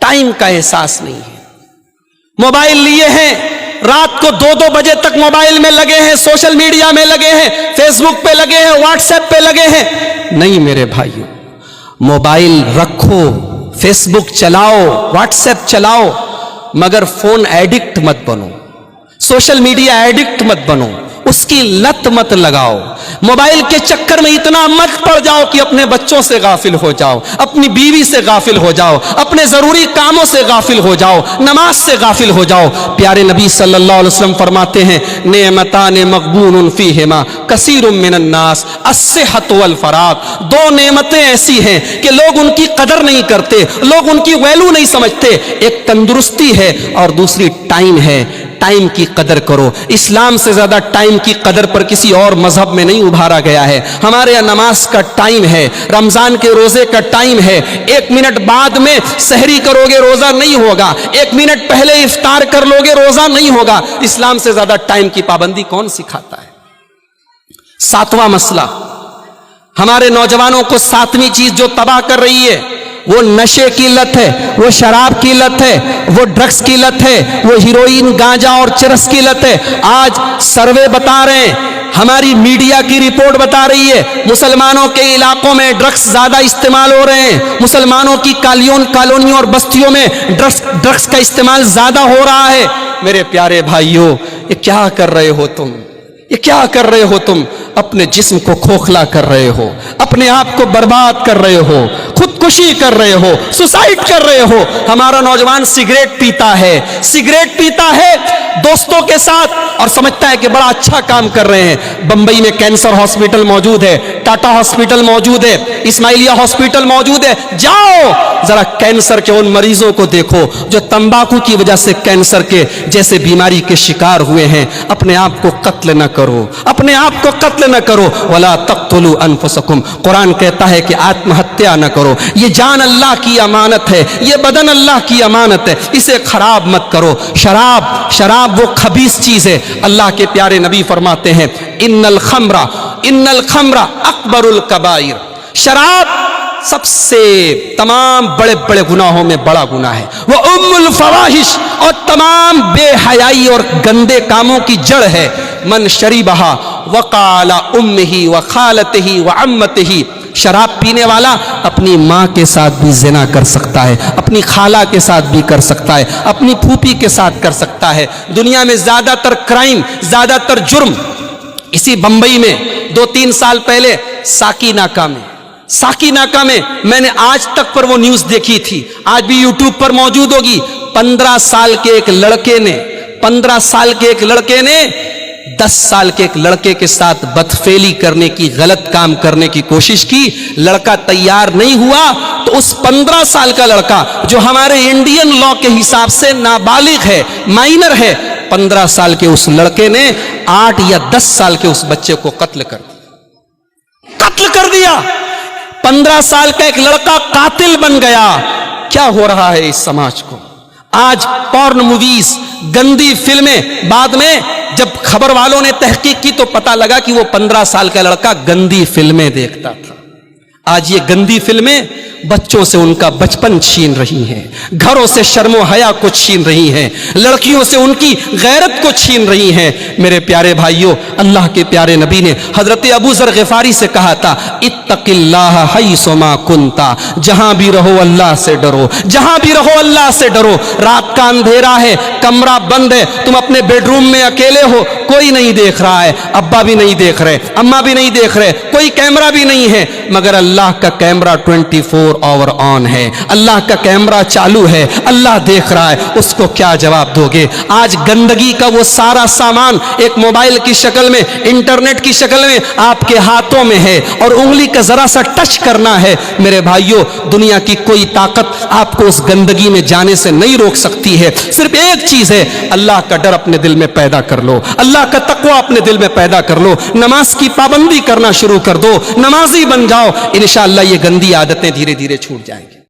Time کا احساس نہیں ہے. موبائل لیے ہیں, رات کو 2-2 بجے تک موبائل میں لگے ہیں, سوشل میڈیا میں لگے ہیں, فیس بک پہ لگے ہیں, واٹس ایپ پہ لگے ہیں. نہیں میرے بھائیوں, موبائل رکھو, فیس بک چلاؤ, واٹس ایپ چلاؤ, مگر فون ایڈکٹ مت بنو, سوشل میڈیا ایڈکٹ مت بنو, اس کی لت مت لگاؤ. موبائل کے چکر میں اتنا مت پڑ جاؤ کہ اپنے بچوں سے غافل ہو جاؤ, اپنی بیوی سے غافل ہو جاؤ, اپنے ضروری کاموں سے غافل ہو جاؤ, نماز سے غافل ہو جاؤ. پیارے نبی صلی اللہ علیہ وسلم فرماتے ہیں, نعمتان مغبون فیہما کثیر من الناس الصحۃ والفراغ. 2 نعمتیں ایسی ہیں کہ لوگ ان کی قدر نہیں کرتے, لوگ ان کی ویلو نہیں سمجھتے. ایک تندرستی ہے اور دوسری ٹائم ہے. ٹائم کی قدر کرو. اسلام سے زیادہ ٹائم کی قدر پر کسی اور مذہب میں نہیں ابھارا گیا ہے. ہمارے یہاں نماز کا ٹائم ہے, رمضان کے روزے کا ٹائم ہے. 1 منٹ بعد میں سحری کرو گے روزہ نہیں ہوگا, 1 منٹ پہلے افطار کر لو گے روزہ نہیں ہوگا. اسلام سے زیادہ ٹائم کی پابندی کون سکھاتا ہے؟ 7واں مسئلہ, ہمارے نوجوانوں کو 7ویں چیز جو تباہ کر رہی ہے وہ نشے کی لت ہے, وہ شراب کی لت ہے, وہ ڈرگس کی لت ہے, وہ ہیروئن, گانجا اور چرس کی لت ہے. آج سروے بتا رہے ہیں, ہماری میڈیا کی رپورٹ بتا رہی ہے, مسلمانوں کے علاقوں میں ڈرگس زیادہ استعمال ہو رہے ہیں. مسلمانوں کی کالونیوں اور بستیوں میں ڈرگس کا استعمال زیادہ ہو رہا ہے. میرے پیارے بھائیوں, یہ کیا کر رہے ہو تم؟ یہ کیا کر رہے ہو تم؟ اپنے جسم کو کھوکھلا کر رہے ہو, اپنے آپ کو برباد کر رہے ہو, خودکشی کر رہے ہو, سوسائڈ کر رہے ہو. ہمارا نوجوان سگریٹ پیتا ہے دوستوں کے ساتھ اور سمجھتا ہے کہ بڑا اچھا کام کر رہے ہیں. بمبئی میں کینسر ہاسپٹل موجود ہے, ٹاٹا ہاسپٹل موجود ہے, اسماعیلیہ ہاسپٹل موجود ہے. جاؤ ذرا کینسر کے ان مریضوں کو دیکھو جو تمباکو کی وجہ سے کینسر کے جیسے بیماری کے شکار ہوئے ہیں. اپنے آپ کو قتل نہ کرو, اپنے آپ کو قتل نہ کرو. ولا تقتلوا انفسکم, قرآن کہتا ہے کہ آتم ہتیا نہ کرو. یہ جان اللہ کی امانت ہے, یہ بدن اللہ کی امانت ہے, اسے خراب مت کرو. شراب وہ خبیث چیز ہے. اللہ کے پیارے نبی فرماتے ہیں, ان الخمر اکبر الکبائر, شراب سب سے تمام بڑے بڑے گناہوں میں بڑا گناہ ہے. وہ ام الفواحش, اور تمام بے حیائی اور گندے کاموں کی جڑ ہے. من شریبہا وقال امہ وخالتہ وعمتہ, شراب پینے والا اپنی ماں کے ساتھ بھی زنا کر سکتا ہے, اپنی خالہ کے ساتھ بھی کر سکتا ہے, اپنی پھوپھی کے ساتھ کر سکتا ہے. دنیا میں زیادہ تر کرائم, زیادہ تر جرم اسی بمبئی میں 2-3 سال پہلے ساکی ناکہ میں میں نے آج تک پر وہ نیوز دیکھی تھی, آج بھی یوٹیوب پر موجود ہوگی. 15 سال کے ایک لڑکے نے 10 سال کے ایک لڑکے کے ساتھ بدفعلی کرنے کی, غلط کام کرنے کی کوشش کی. لڑکا تیار نہیں ہوا تو اس 15 سال کا لڑکا جو ہمارے انڈین لا کے حساب سے نابالغ ہے, مائنر ہے, 15 سال کے اس لڑکے نے 8 یا 10 سال کے اس بچے کو قتل کر دیا. 15 سال کا ایک لڑکا قاتل بن گیا. کیا ہو رہا ہے اس سماج کو؟ آج پورن موویز, گندی فلمیں. بعد میں جب خبر والوں نے تحقیق کی تو پتا لگا کہ وہ 15 سال کا لڑکا گندی فلمیں دیکھتا تھا. آج یہ گندی فلمیں بچوں سے ان کا بچپن چھین رہی ہیں, گھروں سے شرم و حیا کو چھین رہی ہیں, لڑکیوں سے ان کی غیرت کو چھین رہی ہیں. میرے پیارے بھائیوں, اللہ کے پیارے نبی نے حضرت ابو ذر غفاری سے کہا تھا, اتق اللہ حیث ما کنتا, جہاں بھی رہو اللہ سے ڈرو, جہاں بھی رہو اللہ سے ڈرو. رات کا اندھیرا ہے, کمرہ بند ہے, تم اپنے بیڈ روم میں اکیلے ہو, کوئی نہیں دیکھ رہا ہے, ابا بھی نہیں دیکھ رہے, اماں بھی نہیں دیکھ رہے, کوئی کیمرہ بھی نہیں ہے, مگر اللہ کا کیمرہ 24 آور آن ہے, اللہ کا کیمرہ چالو ہے, اللہ دیکھ رہا ہے. اس کو کیا جواب دو گے؟ آج گندگی کا وہ سارا سامان ایک موبائل کی شکل میں, انٹرنیٹ کی شکل میں آپ کے ہاتھوں میں ہے, اور انگلی کا ذرا سا ٹچ کرنا ہے. میرے بھائیوں, دنیا کی کوئی طاقت آپ کو اس گندگی میں جانے سے نہیں روک سکتی ہے. صرف ایک چیز ہے, اللہ کا ڈر اپنے دل میں پیدا کر لو, اللہ کا تقوی اپنے دل میں پیدا کر لو, نماز کی پابندی کرنا شروع کر دو, نمازی بن جاؤ. انشاءاللہ یہ گندی عادتیں دھیرے دھیرے چھوٹ جائیں گی.